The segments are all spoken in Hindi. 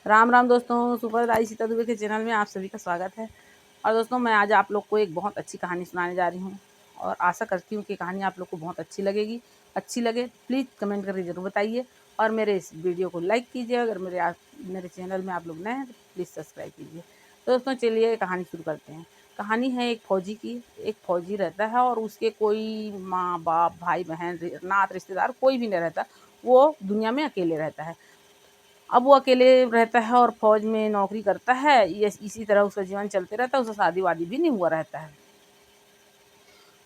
राम राम दोस्तों, सुपर दाई सीता दुबे के चैनल में आप सभी का स्वागत है। और दोस्तों, मैं आज आप लोग को एक बहुत अच्छी कहानी सुनाने जा रही हूँ और आशा करती हूँ कि कहानी आप लोग को बहुत अच्छी लगेगी। अच्छी लगे प्लीज़ कमेंट करके ज़रूर बताइए और मेरे इस वीडियो को लाइक कीजिए। अगर मेरे चैनल में आप लोग नए हैं तो प्लीज़ सब्सक्राइब कीजिए। तो दोस्तों, चलिए कहानी शुरू करते हैं। कहानी है एक फ़ौजी की। एक फ़ौजी रहता है और उसके कोई माँ बाप भाई बहन नात रिश्तेदार कोई भी नहीं रहता। वो दुनिया में अकेले रहता है। अब वो अकेले रहता है और फ़ौज में नौकरी करता है। ये इसी तरह उसका जीवन चलते रहता है। उसका शादी-वादी भी नहीं हुआ रहता है।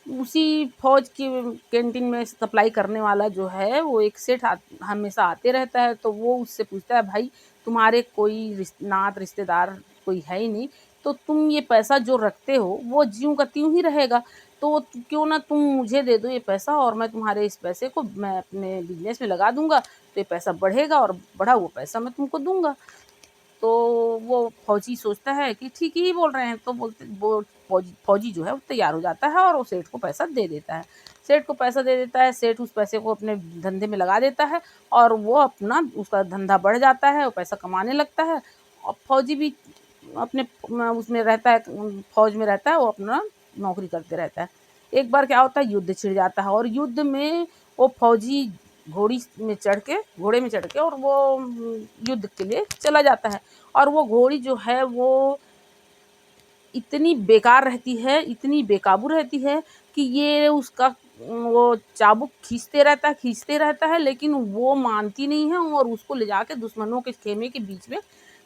उसी फ़ौज की कैंटीन में सप्लाई करने वाला जो है वो एक सेठ हमेशा आते रहता है। तो वो उससे पूछता है, भाई तुम्हारे कोई नात रिश्तेदार कोई है ही नहीं, तो तुम ये पैसा जो रखते हो वो ज्यों का त्यों ही रहेगा। तो क्यों ना तुम मुझे दे दो ये पैसा और मैं तुम्हारे इस पैसे को मैं अपने बिजनेस में लगा दूंगा। तो ये पैसा बढ़ेगा और बढ़ा हुआ पैसा मैं तुमको दूंगा। तो वो फौजी सोचता है कि ठीक ही बोल रहे हैं। तो बोलते वो फौजी जो है वो तैयार हो जाता है और वो सेठ को पैसा दे देता है। सेठ को पैसा दे देता है। सेठ उस पैसे को अपने धंधे में लगा देता है और वो अपना उसका धंधा बढ़ जाता है। वो पैसा कमाने लगता है और फौजी भी अपने उसमें रहता है, फौज में रहता है। वो अपना नौकरी करते रहता है। एक बार क्या होता है, युद्ध छिड़ जाता है और युद्ध में वो फौजी घोड़े में चढ़ के और वो युद्ध के लिए चला जाता है। और वो घोड़ी जो है वो इतनी बेकार रहती है, इतनी बेकाबू रहती है कि ये उसका वो चाबुक खींचते रहता है, लेकिन वो मानती नहीं है और उसको ले जाके दुश्मनों के खेमे के बीच में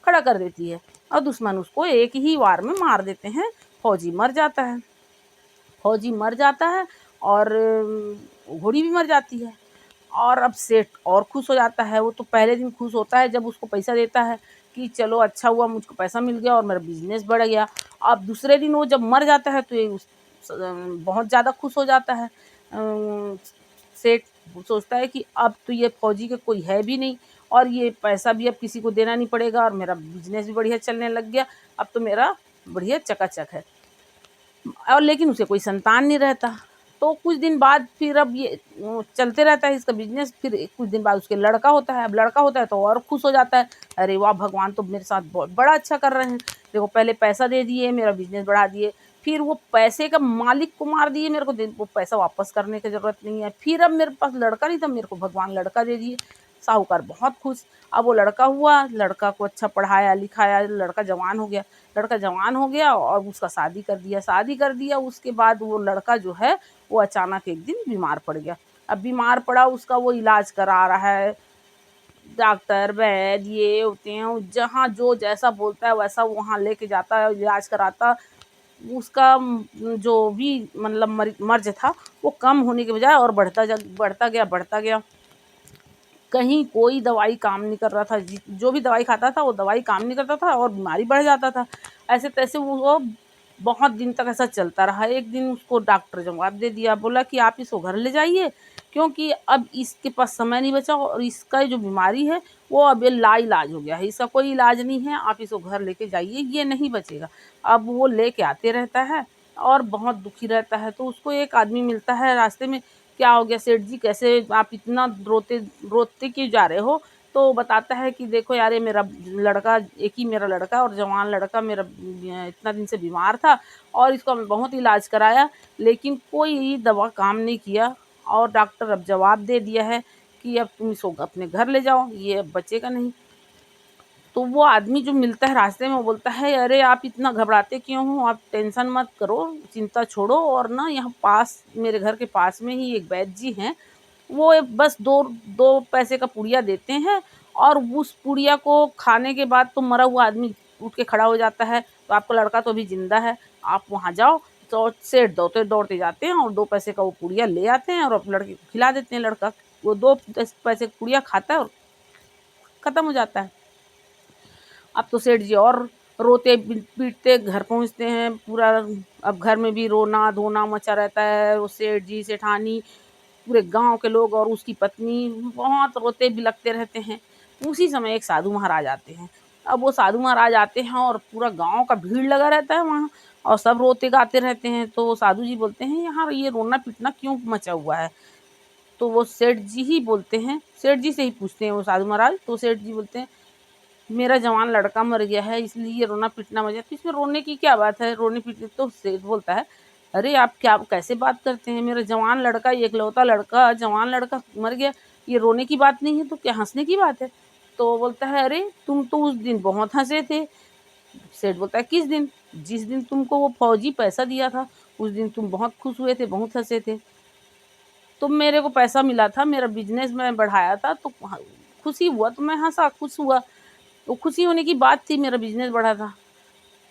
खड़ा कर देती है और दुश्मन उसको एक ही वार में मार देते हैं। फौजी मर जाता है। फौजी मर जाता है और घोड़ी भी मर जाती है। और अब सेठ और खुश हो जाता है। वो तो पहले दिन खुश होता है जब उसको पैसा देता है कि चलो अच्छा हुआ, मुझको पैसा मिल गया और मेरा बिजनेस बढ़ गया। अब दूसरे दिन वो जब मर जाता है तो ये बहुत ज़्यादा खुश हो जाता है। सेठ सोचता है कि अब तो ये फौजी के कोई है भी नहीं और ये पैसा भी अब किसी को देना नहीं पड़ेगा और मेरा बिजनेस भी बढ़िया चलने लग गया। अब तो मेरा बढ़िया चकाचक है। और लेकिन उसे कोई संतान नहीं रहता। तो कुछ दिन बाद फिर अब ये चलते रहता है इसका बिजनेस। फिर कुछ दिन बाद उसके लड़का होता है। अब लड़का होता है तो और खुश हो जाता है, अरे वाह भगवान तो मेरे साथ बहुत बड़ा अच्छा कर रहे हैं। देखो पहले पैसा दे दिए, मेरा बिजनेस बढ़ा दिए, फिर वो पैसे का मालिक को मार दिए, मेरे को वो पैसा वापस करने की ज़रूरत नहीं है। फिर अब मेरे पास लड़का नहीं था, मेरे को भगवान लड़का दे दिए। साहूकार बहुत खुश। अब वो लड़का हुआ, लड़का को अच्छा पढ़ाया लिखाया, लड़का जवान हो गया। लड़का जवान हो गया और उसका शादी कर दिया। उसके बाद वो लड़का जो है वो अचानक एक दिन बीमार पड़ गया। अब बीमार पड़ा, उसका वो इलाज करा रहा है। डॉक्टर वैद्य ये होते हैं, जहाँ जो जैसा बोलता है वैसा वहाँ लेके जाता है, इलाज कराता। उसका जो भी मतलब मर्ज था वो कम होने के बजाय और बढ़ता गया। कहीं कोई दवाई काम नहीं कर रहा था। जो भी दवाई खाता था वो दवाई काम नहीं करता था और बीमारी बढ़ जाता था। ऐसे तैसे वो बहुत दिन तक ऐसा चलता रहा। एक दिन उसको डॉक्टर जवाब दे दिया, बोला कि आप इसको घर ले जाइए, क्योंकि अब इसके पास समय नहीं बचा और इसका जो बीमारी है वो अब ये लाइलाज हो गया है। इसका कोई इलाज नहीं है, आप इसको घर लेके जाइए, ये नहीं बचेगा। अब वो लेके आते रहता है और बहुत दुखी रहता है। तो उसको एक आदमी मिलता है रास्ते में। क्या हो गया सेठ जी, कैसे आप इतना रोते रोते क्यों जा रहे हो? तो बताता है कि देखो यार, ये मेरा लड़का, एक ही मेरा लड़का और जवान लड़का मेरा इतना दिन से बीमार था और इसको हमने बहुत इलाज कराया, लेकिन कोई दवा काम नहीं किया। और डॉक्टर अब जवाब दे दिया है कि अब तुम इसको अपने घर ले जाओ, ये अब बचेगा नहीं। तो वो आदमी जो मिलता है रास्ते में वो बोलता है, अरे आप इतना घबराते क्यों हो? आप टेंशन मत करो, चिंता छोड़ो। और ना यहाँ पास, मेरे घर के पास में ही एक वैद्य जी हैं। वो बस दो दो पैसे का पुड़िया देते हैं और उस पुड़िया को खाने के बाद तो मरा हुआ आदमी उठ के खड़ा हो जाता है। तो आपका लड़का तो अभी जिंदा है, आप वहाँ जाओ। तो सेठ दौड़ते दौड़ते जाते हैं और 2 पैसे का वो पुड़िया ले आते हैं और अपने लड़के को खिला देते हैं। लड़का वो 2 पैसे का पुड़िया खाता है और ख़त्म हो जाता है। अब तो सेठ जी और रोते पीटते घर पहुँचते हैं। पूरा अब घर में भी रोना धोना मचा रहता है। वो सेठ जी, सेठानी, पूरे गांव के लोग और उसकी पत्नी बहुत रोते बिलखते रहते हैं। उसी समय एक साधु महाराज आते हैं। अब वो साधु महाराज आते हैं और पूरा गांव का भीड़ लगा रहता है वहाँ और सब रोते गाते रहते हैं। तो वो साधु जी बोलते हैं, यहाँ ये रोना पीटना क्यों मचा हुआ है? तो वो सेठ जी ही बोलते हैं, सेठ जी से ही पूछते हैं वो साधु महाराज। तो सेठ जी बोलते हैं, मेरा जवान लड़का मर गया है इसलिए रोना पीटना मजा। तो इसमें रोने की क्या बात है, रोने पीटने। तो सेठ बोलता है अरे आप क्या कैसे बात करते हैं, मेरा जवान लड़का, इकलौता लड़का, जवान लड़का मर गया, ये रोने की बात नहीं है तो क्या हंसने की बात है। तो बोलता है अरे तुम तो उस दिन बहुत हंसे थे। सेठ बोलता है किस दिन, जिस दिन तुमको वो फौजी पैसा दिया था उस दिन तुम बहुत खुश हुए थे, बहुत हंसे थे। तो मेरे को पैसा मिला था, मेरा बिजनेस मैं बढ़ाया था तो खुशी हुआ तो मैं हंसा, खुश हुआ। तो खुशी होने की बात थी, मेरा बिजनेस बढ़ा था।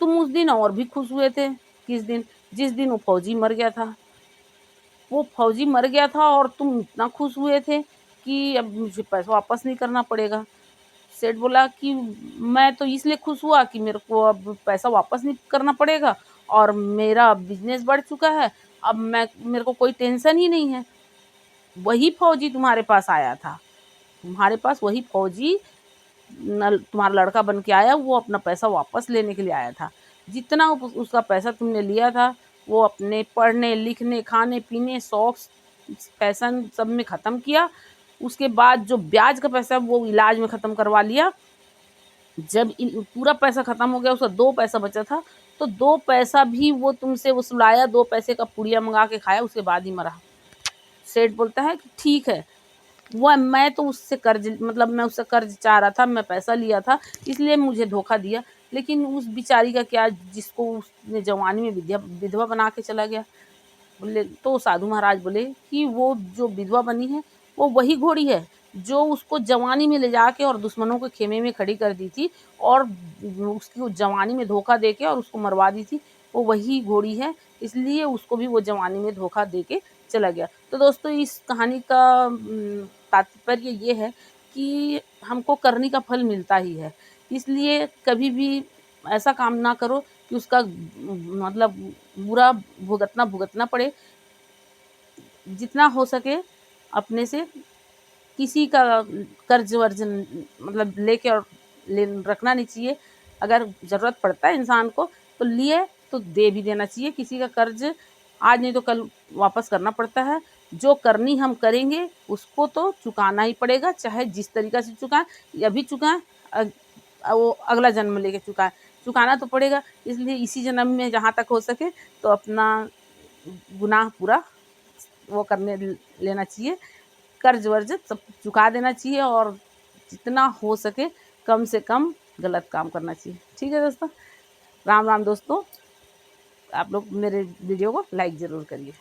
तुम उस दिन और भी खुश हुए थे। किस दिन, जिस दिन वो फौजी मर गया था। वो फौजी मर गया था और तुम इतना खुश हुए थे कि अब मुझे पैसा वापस नहीं करना पड़ेगा। सेठ बोला कि मैं तो इसलिए खुश हुआ कि मेरे को अब पैसा वापस नहीं करना पड़ेगा और मेरा बिजनेस बढ़ चुका है, अब मैं मेरे को कोई टेंशन ही नहीं है। वही फौजी तुम्हारे पास आया था, तुम्हारे पास वही फौजी तुम्हारा लड़का बन के आया, वो अपना पैसा वापस लेने के लिए आया था। जितना उसका पैसा तुमने लिया था वो अपने पढ़ने लिखने खाने पीने शौक फैशन सब में ख़त्म किया। उसके बाद जो ब्याज का पैसा वो इलाज में ख़त्म करवा लिया। जब पूरा पैसा ख़त्म हो गया, उसका 2 पैसा बचा था, तो 2 पैसा भी वो तुमसे वसूलाया, 2 पैसे का पुड़िया मंगा के खाया, उसके बाद ही मरा। सेठ बोलता है कि ठीक है, वो मैं तो उससे कर्ज मतलब मैं उससे कर्ज चाह रहा था, मैं पैसा लिया था इसलिए मुझे धोखा दिया, लेकिन उस बेचारी का क्या जिसको उसने जवानी में विधवा बना के चला गया। बोले तो साधु महाराज बोले कि वो जो विधवा बनी है वो वही घोड़ी है जो उसको जवानी में ले जाके और दुश्मनों के खेमे में खड़ी कर दी थी और उसकी जवानी में धोखा दे के और उसको मरवा दी थी। वो वही घोड़ी है, इसलिए उसको भी वो जवानी में धोखा दे के चला गया। तो दोस्तों इस कहानी का तात्पर्य ये है कि हमको करने का फल मिलता ही है, इसलिए कभी भी ऐसा काम ना करो कि उसका मतलब बुरा भुगतना पड़े। जितना हो सके अपने से किसी का कर्ज वर्ज मतलब लेके और ले रखना नहीं चाहिए। अगर ज़रूरत पड़ता है इंसान को तो लिए तो दे भी देना चाहिए। किसी का कर्ज आज नहीं तो कल वापस करना पड़ता है। जो करनी हम करेंगे उसको तो चुकाना ही पड़ेगा, चाहे जिस तरीक़ा से चुकाएं, अभी चुकाएं वो अगला जन्म लेके चुकाएं, चुकाना तो पड़ेगा। इसलिए इसी जन्म में जहाँ तक हो सके तो अपना गुनाह पूरा वो करने लेना चाहिए, कर्ज वर्ज सब चुका देना चाहिए और जितना हो सके कम से कम गलत काम करना चाहिए। ठीक है दोस्तों, राम राम दोस्तों, आप लोग मेरे वीडियो को लाइक ज़रूर करिए।